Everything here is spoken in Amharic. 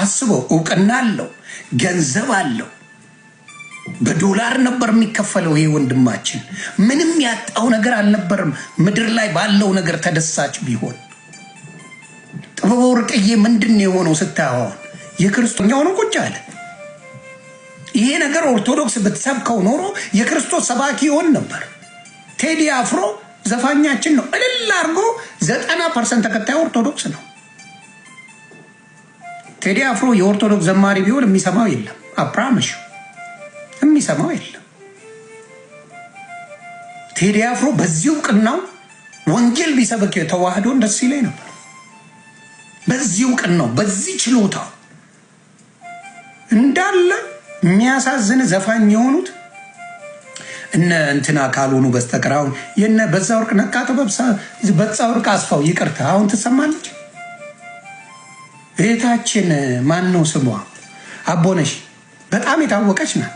አስበው እውቅና አለው ገንዘብ አለው በዶላር ነበር የሚከፈለው ይሄ ወንድማችን ምንም ያጣው ነገር አልነበረም ምድር ላይ ባለው ነገር ተደሳች ቢሆን ጥበበ ወርቅዬ ምንድነው የሆነው ስታየው የክርስቶኛው ነው ቁጭ አለ ይሄ ነገር ኦርቶዶክስ በተሰብከው ኖሮ የክርስቶስ ሰባኪ ይሆን ነበር ቴዲ አፍሮ ዘፋኛችን ነው እልል አርጎ 90% ተከታይ ኦርቶዶክስ ነው ቴዲ አፍሮ የኦርቶዶክስ ዘማሪ ቢሆን የሚሰማው የለም አፕራምሽ የሚሰማው የለም ቴዲ አፍሮ በዚሁ ቅናው ወንጌል ቢሰብክ ተዋህዶ እንደስ ይለኝ ነበር በዚሁ ቅናው በዚህ ችሎታ እንዳለ የሚያሳዝን ዘፋኝ የሆኑት እነ እንትና ካልሆኑ በስተቀር የነ በዛወርቅ ነቃተ በዛወርቅ አስፋው ይቅርታ አሁን ተሰማለች እህታችን ማን ነው ስሟ አቦነሽ በጣም የታወቀች ናት